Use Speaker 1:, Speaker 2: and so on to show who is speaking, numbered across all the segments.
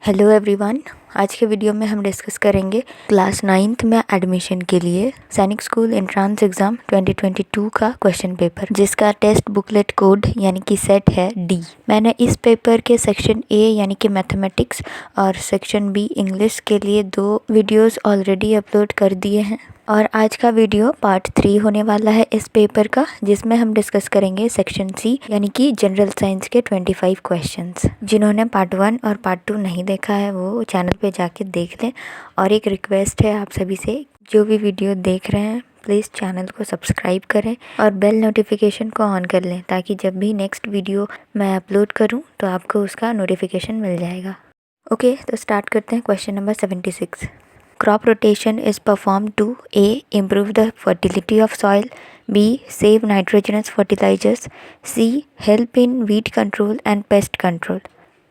Speaker 1: Hello everyone. आज के video में हम डिस्कस करेंगे क्लास 9th में एडमिशन के लिए सैनिक स्कूल एंट्रेंस एग्ज़ाम 2022 का क्वेश्चन पेपर, जिसका टेस्ट बुकलेट कोड यानी कि सेट है डी। मैंने इस पेपर के सेक्शन ए यानी कि मैथमेटिक्स और सेक्शन बी इंग्लिश के लिए 2 वीडियोस ऑलरेडी अपलोड कर दिए हैं और आज का वीडियो पार्ट 3 होने वाला है इस पेपर का, जिसमें हम डिस्कस करेंगे सेक्शन सी यानी कि जनरल साइंस के 25 क्वेश्चंस। जिन्होंने पार्ट 1 और पार्ट 2 नहीं देखा है वो चैनल पे जाके देख लें। और एक रिक्वेस्ट है आप सभी से, जो भी वीडियो देख रहे हैं प्लीज़ चैनल को सब्सक्राइब करें और बेल नोटिफिकेशन को ऑन कर लें, ताकि जब भी नेक्स्ट वीडियो मैं अपलोड करूँ तो आपको उसका नोटिफिकेशन मिल जाएगा। ओके, तो स्टार्ट करते हैं। Question number 76। Crop rotation is performed to A. Improve the fertility of soil, B. Save nitrogenous fertilizers, C. Help in weed control and pest control।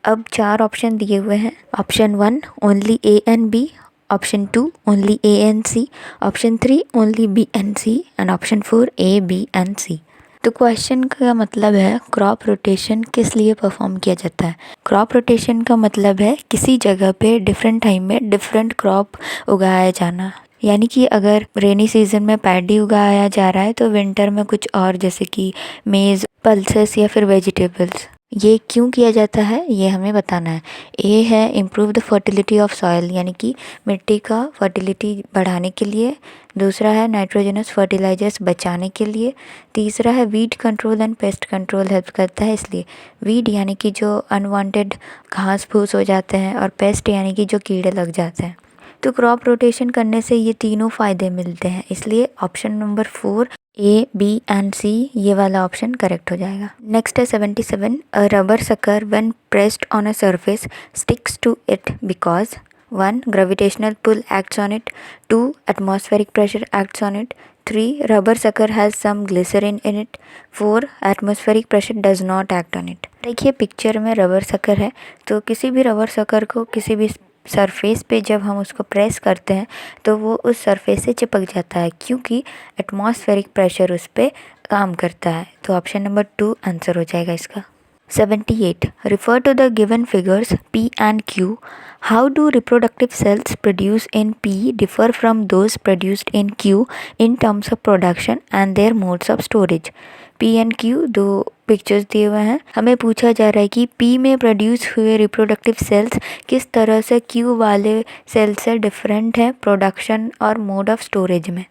Speaker 1: अब 4 ऑप्शन दिए हुए हैं। Option 1 only A and B, option 2 only A and C, option 3 only B and C and option 4 A, B and C। तो question का मतलब है crop rotation किस लिए परफॉर्म किया जाता है। क्रॉप रोटेशन का मतलब है किसी जगह पे डिफरेंट टाइम में डिफरेंट क्रॉप उगाया जाना। यानी कि अगर रेनी सीजन में पैडी उगाया जा रहा है तो विंटर में कुछ और, जैसे कि मेज़, पल्सेस या फिर वेजिटेबल्स। ये क्यों किया जाता है ये हमें बताना है। ए है improve the fertility of soil, यानी कि मिट्टी का फर्टिलिटी बढ़ाने के लिए। दूसरा है नाइट्रोजनस फर्टिलाइजर्स बचाने के लिए। तीसरा है weed control and pest control, help करता है इसलिए। वीड यानी कि जो अनवांटेड घास फूस हो जाते हैं, और पेस्ट यानी कि जो कीड़े लग जाते हैं। तो क्रॉप रोटेशन करने से ये तीनों फ़ायदे मिलते हैं, इसलिए option number 4 A, B and C ये वाला ऑप्शन करेक्ट हो जाएगा। नेक्स्ट है 77। A rubber sucker when pressed on a surface sticks to it because 1. Gravitational pull acts on it, 2. Atmospheric pressure acts on it, 3. Rubber sucker has some glycerin in it, 4. Atmospheric pressure does not act on it। देखिए picture में rubber sucker है, तो किसी भी rubber sucker को किसी भी surface पे जब हम उसको प्रेस करते हैं तो वो उस सरफेस से चिपक जाता है, क्योंकि एटमॉस्फेरिक प्रेशर उस पर काम करता है। तो ऑप्शन नंबर 2 आंसर हो जाएगा इसका। 78. Refer to the given figures P and Q. How do reproductive cells produced in P differ from those produced in Q in terms of production and their modes of storage? P and Q 2 pictures दिए हुए हैं। हमें पूछा जा रहा है कि P में प्रोड्यूस हुए रिप्रोडक्टिव सेल्स किस तरह से Q वाले सेल से डिफरेंट है प्रोडक्शन और मोड ऑफ स्टोरेज में।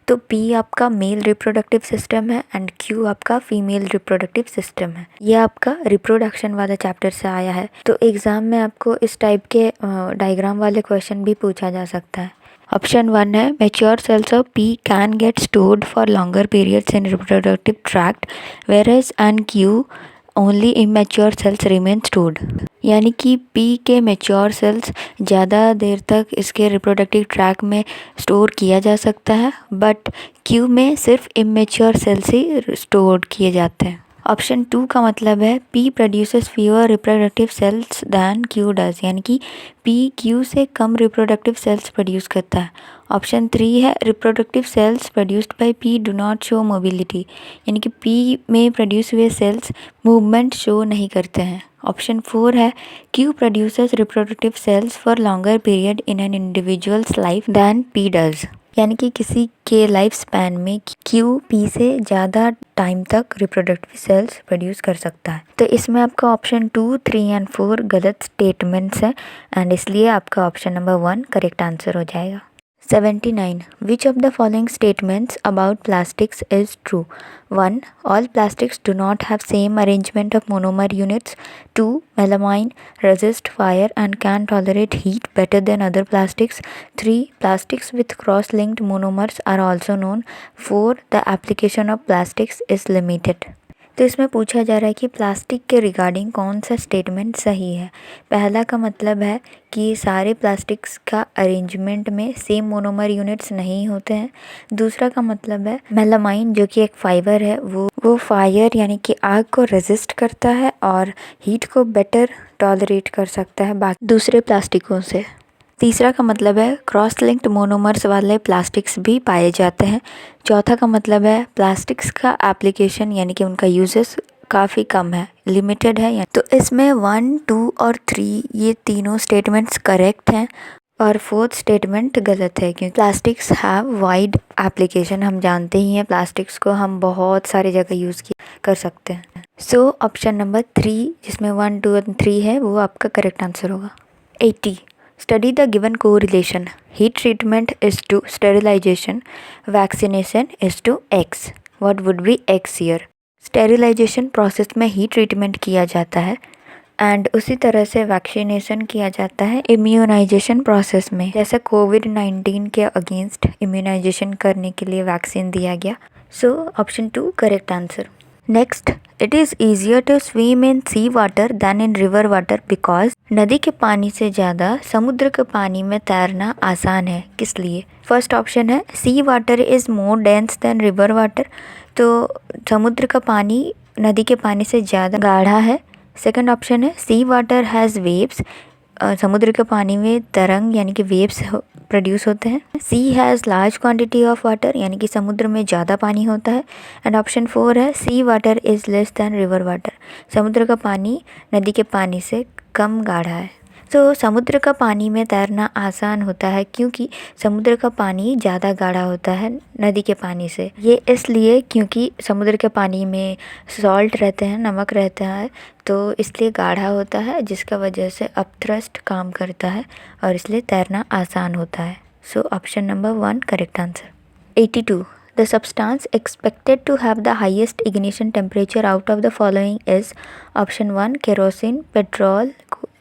Speaker 1: तो P आपका मेल रिप्रोडक्टिव सिस्टम है एंड Q आपका फीमेल रिप्रोडक्टिव सिस्टम है। ये आपका रिप्रोडक्शन वाला चैप्टर से आया है, तो एग्ज़ाम में आपको इस टाइप के डायग्राम वाले क्वेश्चन भी पूछा जा सकता है। ऑप्शन 1 है mature cells of P can get stored for longer periods in reproductive tract whereas and Q only immature cells remain stored. यानी कि P के मैच्योर सेल्स ज़्यादा देर तक इसके रिप्रोडक्टिव ट्रैक में स्टोर किया जा सकता है, बट Q में सिर्फ इमेच्योर सेल्स ही स्टोर किए जाते हैं। ऑप्शन 2 का मतलब है P produces fewer reproductive cells than Q does, यानी कि P Q से कम रिप्रोडक्टिव सेल्स प्रोड्यूस करता है। ऑप्शन 3 है reproductive cells produced by P do not show mobility, यानी कि P में प्रोड्यूस हुए सेल्स मूवमेंट शो नहीं करते हैं। ऑप्शन 4 है Q produces reproductive cells for longer period in an individuals life then P does, यानी कि किसी के लाइफ स्पैन में Q P से ज़्यादा टाइम तक रिप्रोडक्टिव सेल्स प्रोड्यूस कर सकता है। तो इसमें आपका ऑप्शन 2, 3 एंड 4 गलत स्टेटमेंट्स हैं एंड इसलिए आपका ऑप्शन नंबर 1 करेक्ट आंसर हो जाएगा। 79. Which of the following statements about plastics is true? 1. All plastics do not have same arrangement of monomer units. 2. Melamine resist fire and can tolerate heat better than other plastics. 3. Plastics with cross-linked monomers are also known. 4. The application of plastics is limited। तो इसमें पूछा जा रहा है कि plastic के regarding कौन सा स्टेटमेंट सही है। पहला का मतलब है कि सारे प्लास्टिक्स का अरेंजमेंट में सेम मोनोमर यूनिट्स नहीं होते हैं। दूसरा का मतलब है मेलामाइन जो कि एक फाइबर है वो फायर यानी कि आग को रेजिस्ट करता है और हीट को बेटर टॉलरेट कर सकता है बाकी दूसरे प्लास्टिकों से। तीसरा का मतलब है क्रॉस लिंक्ड मोनोमर्स वाले प्लास्टिक्स भी पाए जाते हैं। चौथा का मतलब है प्लास्टिक्स का एप्लीकेशन यानी कि उनका यूजेस काफ़ी कम है, लिमिटेड है। तो इसमें 1, 2 और 3 ये तीनों स्टेटमेंट्स करेक्ट हैं और फोर्थ स्टेटमेंट गलत है, क्योंकि प्लास्टिक्स हैव वाइड एप्लीकेशन। हम जानते ही हैं प्लास्टिक्स को हम बहुत सारी जगह यूज़ कर सकते हैं। सो ऑप्शन नंबर 3 जिसमें 1, 2 और 3 है वो आपका करेक्ट आंसर होगा। 80. Study the given correlation. Heat treatment is to sterilization. Vaccination is to X. What would be X here? Sterilisation process में हीट ट्रीटमेंट किया जाता है एंड उसी तरह से वैक्सीनेशन किया जाता है इम्यूनाइजेशन प्रोसेस में। जैसे कोविड-19 के अगेंस्ट इम्यूनाइजेशन करने के लिए वैक्सीन दिया गया। So option 2 correct answer. Next, it is easier to swim in sea water than in river water because नदी के पानी से ज़्यादा समुद्र के पानी में तैरना आसान है। किस लिए? फर्स्ट ऑप्शन है sea water is more dense than river water, तो समुद्र का पानी नदी के पानी से ज़्यादा गाढ़ा है। सेकंड ऑप्शन है सी वाटर हैज़ वेव्स, समुद्र के पानी में तरंग यानी कि वेव्स प्रोड्यूस होते हैं। Sea has large quantity of water, यानी कि समुद्र में ज़्यादा पानी होता है। एंड ऑप्शन 4 है sea water is less than river water, समुद्र का पानी नदी के पानी से कम गाढ़ा है। तो समुद्र का पानी में तैरना आसान होता है क्योंकि समुद्र का पानी ज़्यादा गाढ़ा होता है नदी के पानी से। ये इसलिए क्योंकि समुद्र के पानी में सॉल्ट रहते हैं, नमक रहता है, तो इसलिए गाढ़ा होता है, जिसका वजह से अपथ्रस्ट काम करता है और इसलिए तैरना आसान होता है। So option number 1 correct answer. 82. The substance expected to have the highest ignition temperature out of the following is option 1 kerosene, petrol,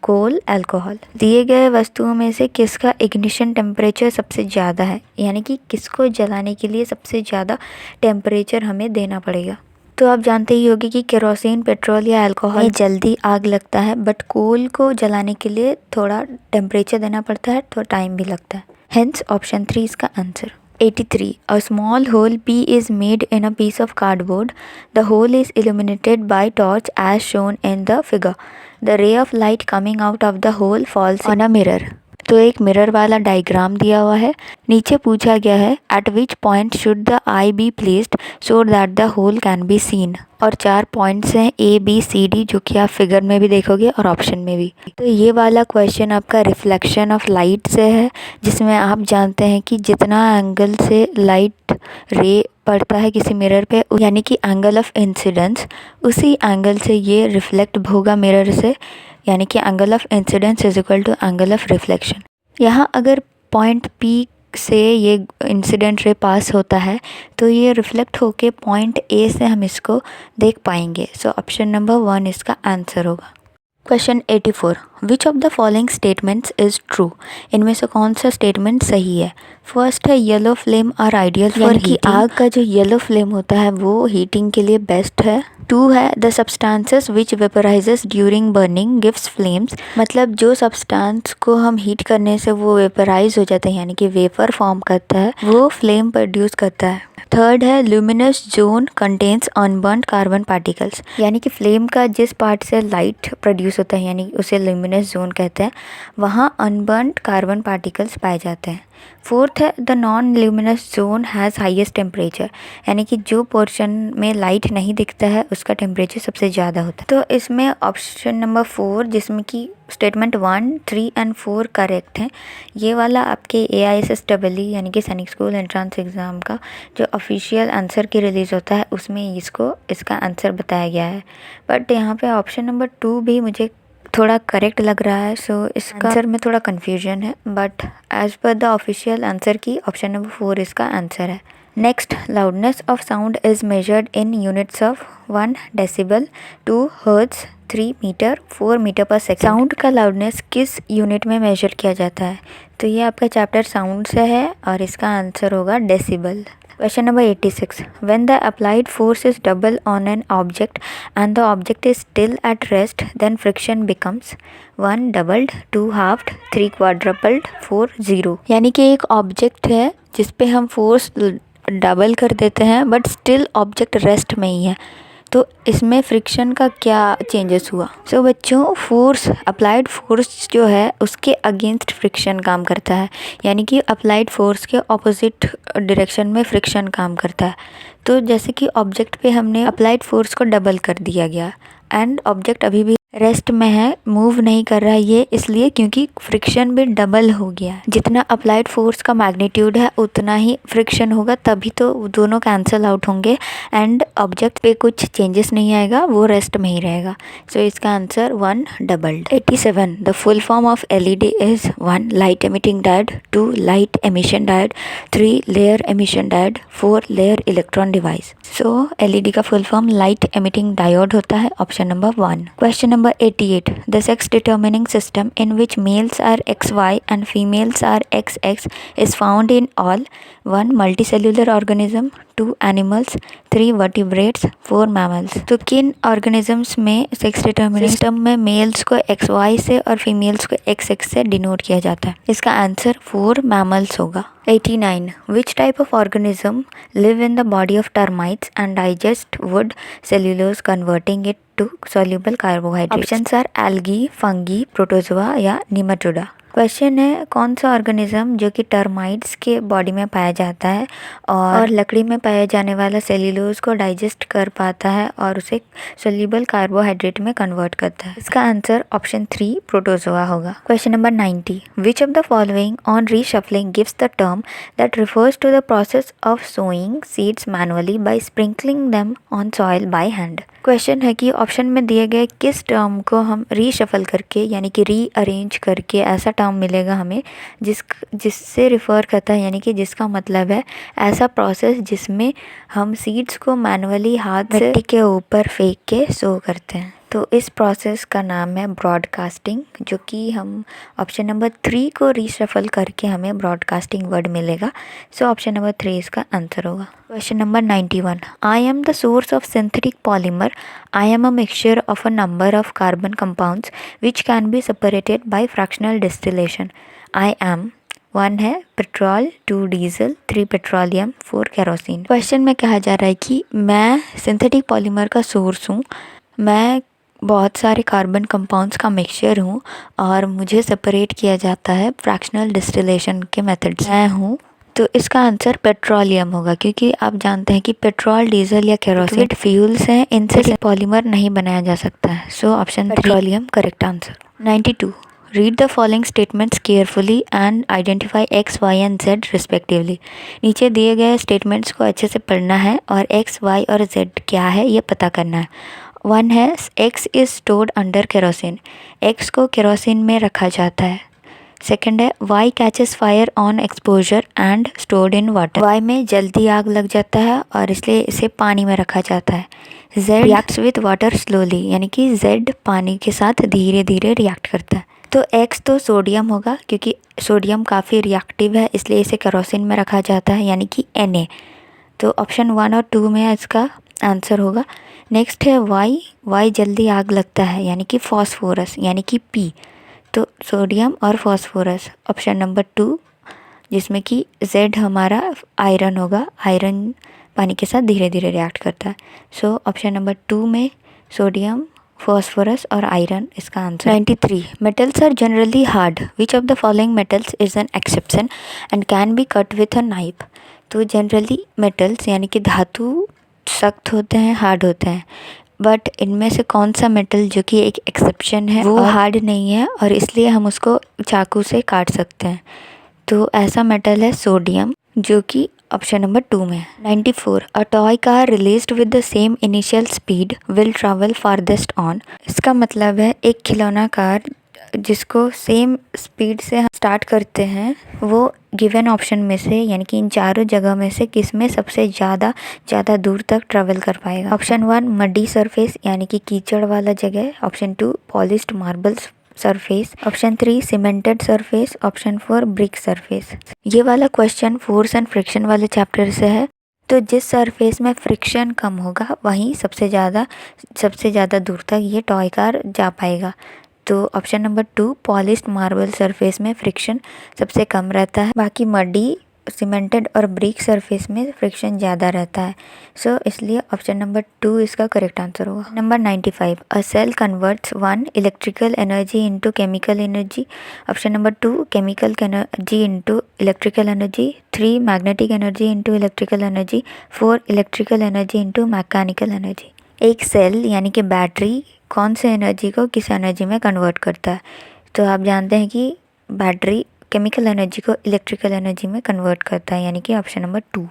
Speaker 1: coal, alcohol. दिए गए वस्तुओं में से किसका इग्निशन टेम्परेचर सबसे ज़्यादा है, यानी कि किसको जलाने के लिए सबसे ज़्यादा टेम्परेचर हमें देना पड़ेगा। तो आप जानते ही होंगे कि केरोसिन, पेट्रोल या अल्कोहल में जल्दी आग लगता है, बट कोल को जलाने के लिए थोड़ा टेम्परेचर देना पड़ता है, थोड़ा टाइम भी लगता है। हेंस ऑप्शन 3 इसका answer. 83. A small hole P is made in a piece of cardboard. The hole is illuminated by torch as shown in the figure. The ray of light coming out of the hole falls on a mirror. तो एक mirror वाला diagram दिया हुआ है। नीचे पूछा गया है at which point should the eye be placed so that the hole can be seen. और 4 पॉइंट्स हैं A, B, C, D, जो कि आप फिगर में भी देखोगे और ऑप्शन में भी। तो ये वाला क्वेश्चन आपका रिफ्लेक्शन ऑफ लाइट से है, जिसमें आप जानते हैं कि जितना एंगल से लाइट रे पड़ता है किसी मिरर पे, यानी कि एंगल ऑफ इंसिडेंस, उसी एंगल से ये रिफ्लेक्ट होगा मिरर से, यानी कि angle of incidence is equal to angle of reflection. यहाँ अगर पॉइंट P से ये इंसिडेंट रे पास होता है तो ये रिफ्लेक्ट होके पॉइंट A से हम इसको देख पाएंगे। सो ऑप्शन नंबर 1 इसका आंसर होगा। Question 84. Which of the following statements is true? इनमें से कौन सा स्टेटमेंट सही है? फर्स्ट है yellow flame are ideal for heating, आग का जो येलो फ्लेम होता है वो हीटिंग के लिए बेस्ट है। 2 है the substances which vaporises during burning gives flames, मतलब जो सब्सटेंस को हम हीट करने से वो वेपराइज हो जाते हैं, यानी कि वेपर फॉर्म करता है, वो फ्लेम प्रोड्यूस करता है। थर्ड है luminous zone contains unburned carbon particles, यानी कि फ्लेम का जिस पार्ट से लाइट प्रोड्यूस होता है, यानी उसे ल्यूमिनस जोन कहते हैं, वहाँ अनबर्न्ड कार्बन पार्टिकल्स पाए जाते हैं। फोर्थ है the non luminous zone has highest temperature, यानी कि जो पोर्शन में लाइट नहीं दिखता है उसका टेम्परेचर सबसे ज़्यादा होता है। तो इसमें ऑप्शन नंबर 4 जिसमें कि स्टेटमेंट 1, 3 एंड 4 करेक्ट हैं। ये वाला आपके AISSEE यानी कि सैनिक स्कूल एंट्रेंस एग्ज़ाम का जो ऑफिशियल आंसर की रिलीज़ होता है उसमें इसका आंसर बताया गया है, बट यहाँ पे ऑप्शन नंबर 2 भी मुझे थोड़ा करेक्ट लग रहा है। सो इसका आंसर में थोड़ा कन्फ्यूजन है, but as per the official answer key option number 4 इसका आंसर है। Next, loudness of sound is measured in units of 1 decibel, 2 hertz, 3 metre, 4 metre per second. Sound का लाउडनेस किस यूनिट में मेजर किया जाता है? तो ये आपका चैप्टर साउंड से है और इसका आंसर होगा decibel. Question number 86. When the applied force is double on an object and the object is still at rest, then friction becomes 1 doubled, 2 halved, 3 quadrupled, 4 zero. यानी कि एक ऑब्जेक्ट है जिस पे हम फोर्स डबल कर देते हैं बट स्टिल ऑब्जेक्ट रेस्ट में ही है, तो इसमें फ्रिक्शन का क्या चेंजेस हुआ? सो बच्चों, फोर्स, अप्लाइड फोर्स जो है उसके अगेंस्ट फ्रिक्शन काम करता है, यानी कि अप्लाइड फोर्स के ऑपोजिट डायरेक्शन में फ्रिक्शन काम करता है। तो जैसे कि ऑब्जेक्ट पे हमने अप्लाइड फोर्स को डबल कर दिया गया एंड ऑब्जेक्ट अभी भी रेस्ट में है, मूव नहीं कर रहा है, ये इसलिए क्योंकि फ्रिक्शन भी डबल हो गया है। जितना अप्लाइड फोर्स का मैग्नीट्यूड है उतना ही फ्रिक्शन होगा, तभी तो दोनों कैंसिल आउट होंगे एंड ऑब्जेक्ट पे कुछ चेंजेस नहीं आएगा, वो रेस्ट में ही रहेगा। सो इसका answer 1 doubled. 87 the full form of LED is 1 light emitting diode, 2 light emission diode, 3 layer emission diode, 4 layer electron device. So LED का full form light emitting diode होता है, option number 1। Question number 88 the sex determining system in which males are XY and females are XX is found in all 1 multicellular organism, 2 animals, 3 vertebrates, 4 mammals। तो किन organisms में sex determining system में mails को XY से और females को XX से denote किया जाता है? इसका आंसर 4 mammals होगा। 89 which type of organism live in the body of termites and digest wood cellulose converting it to soluble carbohydrates? Options are algae, fungi, protozoa या nematoda। क्वेश्चन है कौन सा ऑर्गेनिज्म जो कि टर्माइट्स के बॉडी में पाया जाता है और लकड़ी में पाए जाने वाला सेल्यूलोज को डाइजेस्ट कर पाता है और उसे सोल्यूबल कार्बोहाइड्रेट में कन्वर्ट करता है? इसका आंसर ऑप्शन 3 प्रोटोजोआ होगा। Question number 90 which of the following on reshuffling gives the term that refers to the process of sowing seeds manually by sprinkling them on soil by hand? Question है कि option में दिए गए किस term को हम reshuffle करके यानी कि रीअरेंज करके ऐसा टर्म मिलेगा हमें जिससे रिफ़र करता है, यानी कि जिसका मतलब है ऐसा प्रोसेस जिसमें हम सीड्स को मैनुअली हाथ से मिट्टी के ऊपर फेंक के सो करते हैं। तो इस प्रोसेस का नाम है ब्रॉडकास्टिंग, जो कि हम ऑप्शन नंबर 3 को रीशफल करके हमें ब्रॉडकास्टिंग वर्ड मिलेगा। सो ऑप्शन नंबर 3 इसका आंसर होगा। Question number 91 I am the source of synthetic polymer, I am a mixture of a number of carbon compounds which can be separated by fractional distillation. I am 1 है petrol, 2 diesel, 3 petroleum, 4 kerosene. Question में कहा जा रहा है कि मैं synthetic polymer का source हूँ, मैं बहुत सारे कार्बन कंपाउंड्स का मिक्सचर हूँ और मुझे सेपरेट किया जाता है फ्रैक्शनल डिस्टिलेशन के मेथड से। मैं हूँ, तो इसका आंसर पेट्रोलियम होगा, क्योंकि आप जानते हैं कि petrol, diesel or kerosene fuels हैं, इनसे पॉलीमर नहीं बनाया जा सकता है। So option petroleum correct answer. 92 read the following statements carefully and identify X, Y and Z respectively. नीचे दिए गए स्टेटमेंट्स को अच्छे से पढ़ना है और एक्स, वाई और जेड क्या है ये पता करना है। 1 है X is stored under kerosene, X को केरोसिन में रखा जाता है। सेकंड है Y catches fire on exposure and stored in water, Y में जल्दी आग लग जाता है और इसलिए इसे पानी में रखा जाता है। Z reacts with water slowly, यानी कि जेड पानी के साथ धीरे धीरे रिएक्ट करता है। तो एक्स तो सोडियम होगा, क्योंकि सोडियम काफ़ी रिएक्टिव है इसलिए इसे केरोसिन में रखा जाता है, यानी कि Na। तो ऑप्शन 1 और 2 में इसका आंसर होगा। नेक्स्ट है वाई, वाई जल्दी आग लगता है, यानी कि फॉस्फोरस, यानी कि P। तो सोडियम और फॉस्फोरस ऑप्शन नंबर 2, जिसमें कि जेड हमारा आयरन होगा, आयरन पानी के साथ धीरे धीरे रिएक्ट करता है। सो ऑप्शन नंबर 2 में सोडियम, फॉस्फोरस और आयरन इसका answer. 93 metals are generally hard, which of the following metals is an exception and can be cut with a knife. तो जनरली मेटल्स यानी कि धातु सख्त होते हैं, हार्ड होते हैं, बट इनमें से कौन सा मेटल जो कि एक एक्सेप्शन है, वो हार्ड नहीं है और इसलिए हम उसको चाकू से काट सकते हैं। तो ऐसा मेटल है सोडियम, जो कि ऑप्शन नंबर 2 में है। 94 a toy car released with the same initial speed will travel farthest on. इसका मतलब है एक खिलौना कार जिसको सेम स्पीड से हम स्टार्ट करते हैं, वो गिवन ऑप्शन में से यानी कि इन चारों जगह में से किस में सबसे ज़्यादा दूर तक ट्रैवल कर पाएगा? ऑप्शन 1 मडी सरफेस, यानी कि कीचड़ वाला जगह। Option 2 polished marbles surface. Option 3 cemented surface. Option 4 brick surface. ये वाला क्वेश्चन फोर्स एंड फ्रिक्शन वाले चैप्टर से है। तो जिस सरफेस में फ्रिक्शन कम होगा वहीं सबसे ज़्यादा दूर तक ये टॉय कार जा पाएगा। तो option number 2 polished marble surface में फ्रिक्शन सबसे कम रहता है, बाकी मडी सीमेंटेड और ब्रिक सरफेस में फ्रिक्शन ज़्यादा रहता है। सो इसलिए ऑप्शन नंबर 2 इसका करेक्ट आंसर होगा। Number 95, a cell converts 1 electrical energy into chemical energy. Option number 2 chemical energy into electrical energy, 3 magnetic energy into electrical energy, 4 electrical energy into mechanical energy. एक cell यानी कि battery कौन से energy को किस energy में convert करता है? तो आप जानते हैं कि बैटरी केमिकल एनर्जी को इलेक्ट्रिकल एनर्जी में कन्वर्ट करता है, यानी कि option number 2।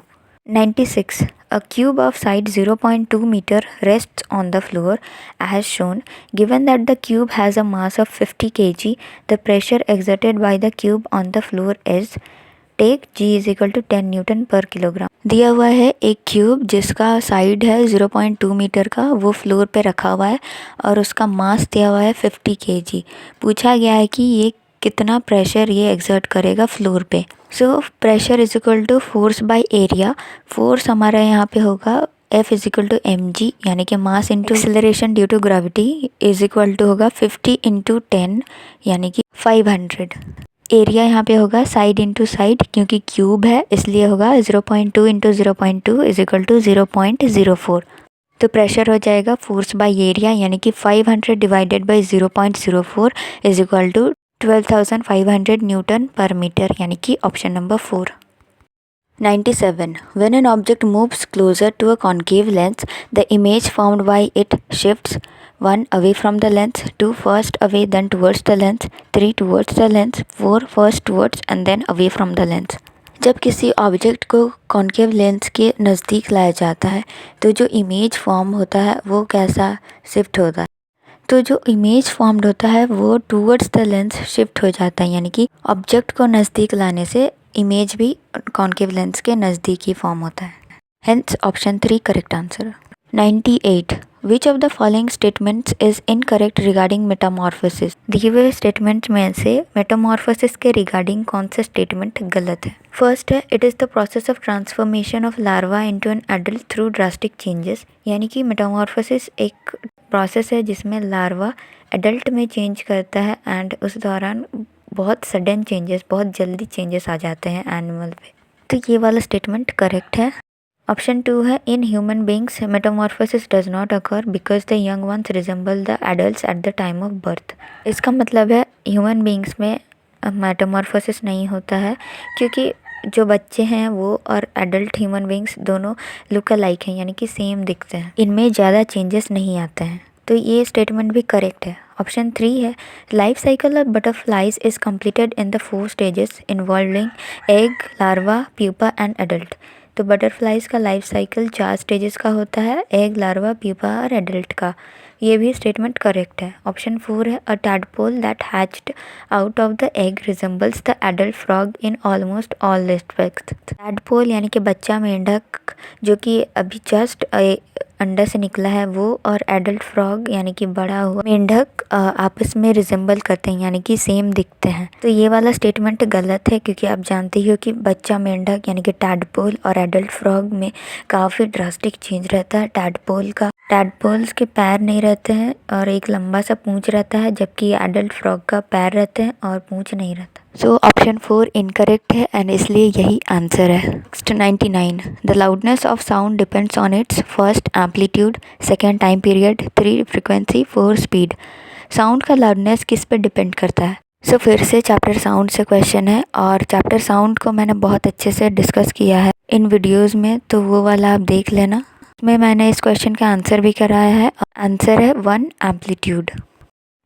Speaker 1: 96, a cube of side 0.2 metre rests on the floor as shown. Given that the cube has a mass of 50 kg, the pressure exerted by the cube on the floor is, take G is equal to 10 newton per kilogram. दिया हुआ है एक cube जिसका side है 0.2 metre का, वो floor पे रखा हुआ है और उसका मास दिया हुआ है 50 kg। पूछा गया है कि ये कितना प्रेशर ये एक्सर्ट करेगा फ्लोर पे। So pressure is equal to force by area. Force हमारा यहाँ पे होगा F is equal to mg, यानी कि mass into acceleration due to gravity is equal to होगा 50 इंटू 10, यानी कि 500। एरिया यहाँ पे होगा साइड इंटू साइड, क्योंकि क्यूब है इसलिए होगा 0.2 इंटू 0.2 इज इक्वल टू 0.04। तो प्रेशर हो जाएगा फोर्स बाय एरिया, यानी कि 500 divided by 0.04 is equal to 12,500 newton per metre, यानी कि option number 4। 97, when an object moves closer to a concave lens, the image formed by it shifts 1 away from the lens, 2 first away then towards the lens, 3 towards the lens, 4 first towards and then away from the lens। जब किसी object को concave lens के नज़दीक लाया जाता है तो जो इमेज फॉर्म होता है वो कैसा शिफ्ट होता है? तो जो इमेज फॉर्म्ड होता है वो टूवर्ड्स द लेंस शिफ्ट हो जाता है, यानी कि ऑब्जेक्ट को नज़दीक लाने से इमेज भी कॉन्केव लेंस के नज़दीक ही फॉर्म होता है। Hence option 3 correct answer. 98, which of the following statements is incorrect regarding Metamorphosis. दिए हुए स्टेटमेंट में से मेटामॉर्फोसिस के रिगार्डिंग कौन सा स्टेटमेंट गलत है? फर्स्ट है, it is the process of transformation of larva into an adult through drastic changes, यानी कि मेटामॉर्फोसिस एक प्रोसेस है जिसमें लार्वा एडल्ट में चेंज करता है एंड उस दौरान बहुत सडन चेंजेस, बहुत जल्दी चेंजेस आ जाते हैं एनिमल पे। तो ये वाला स्टेटमेंट करेक्ट है। ऑप्शन 2 है, in human beings Metamorphosis does not occur because the young ones resemble the adults at the time of birth. इसका मतलब है ह्यूमन बींग्स में मेटामॉर्फोसिस नहीं होता है क्योंकि जो बच्चे हैं वो और एडल्ट ह्यूमन बींग्स दोनों लुक अलाइक हैं, यानी कि सेम दिखते हैं, इनमें ज़्यादा चेंजेस नहीं आते हैं। तो ये स्टेटमेंट भी करेक्ट है। ऑप्शन 3 है, life cycle of butterflies is completed in the 4 stages involving egg, larva, pupa and adult. तो बटरफ्लाइज का लाइफ साइकिल 4 स्टेजेस का होता है, एग, लार्वा, प्यूपा और एडल्ट का। ये भी स्टेटमेंट करेक्ट है। ऑप्शन 4 है, a tadpole that hatched out of the egg resembles the adult frog in almost all respects. Tadpole यानी कि बच्चा मेंढक जो कि अभी जस्ट अंडा से निकला है वो और एडल्ट फ्रॉग यानी कि बड़ा हुआ मेंढक आपस में रिजेंबल करते हैं, यानी कि सेम दिखते हैं। तो ये वाला स्टेटमेंट गलत है क्योंकि आप जानते ही हो कि बच्चा मेंढक यानी कि टैडपोल और एडल्ट फ्रॉग में काफ़ी ड्रास्टिक चेंज रहता है। टैडपोल्स के पैर नहीं रहते हैं और एक लंबा सा पूंछ रहता है, जबकि एडल्ट फ्रॉग का पैर रहते हैं और पूंछ नहीं रहता। सो ऑप्शन 4 इनकरेक्ट है एंड इसलिए यही आंसर है। Next 99, the loudness of sound depends on it's first amplitude, second time period, 3 frequency, 4 speed. Sound का लाउडनेस किस पे डिपेंड करता है? सो फिर से चैप्टर साउंड से क्वेश्चन है और चैप्टर साउंड को मैंने बहुत अच्छे से डिस्कस किया है इन वीडियोज़ में, तो वो वाला आप देख लेना। में मैंने इस क्वेश्चन का आंसर भी कराया है। आंसर है 1 amplitude.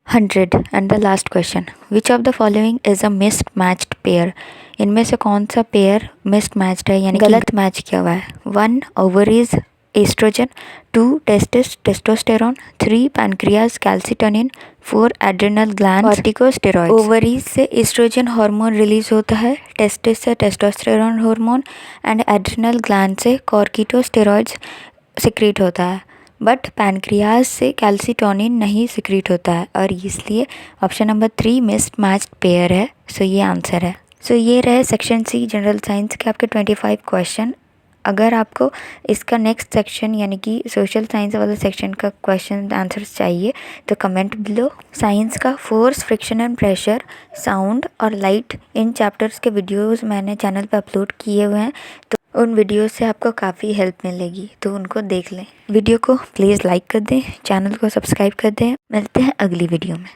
Speaker 1: 100 and the last question, which of the following is a missed matched pair. इनमें से कौन सा पेयर मिस्ड मैच्ड है, यानी गलत मैच किया हुआ है? 1 ovaries oestrogen, 2 testis testosterone, 3 pancreas calcitonin, 4 adrenal gland corticosteroids. Ovaries से एस्ट्रोजन हार्मोन रिलीज होता है, टेस्टिस से testosterone hormone and adrenal gland से कॉर्टिकोस्टेरॉइड्स सिक्रीट होता है, बट पैनक्रियाज से कैल्सिटोनिन नहीं सिक्रीट होता है और इसलिए option number 3 mismatched pair है। सो ये आंसर है। सो ये रहे सेक्शन सी जनरल साइंस के आपके 25 क्वेश्चन। अगर आपको इसका नेक्स्ट सेक्शन यानी कि सोशल साइंस वाला सेक्शन का क्वेश्चन आंसर्स चाहिए तो कमेंट बिलो। साइंस का force, friction and pressure, sound और लाइट, इन चैप्टर्स के वीडियोस मैंने चैनल पर अपलोड किए हुए हैं, तो उन वीडियोस से आपको काफ़ी हेल्प मिलेगी, तो उनको देख लें। वीडियो को प्लीज़ लाइक कर दें, चैनल को सब्सक्राइब कर दें। मिलते हैं अगली वीडियो में।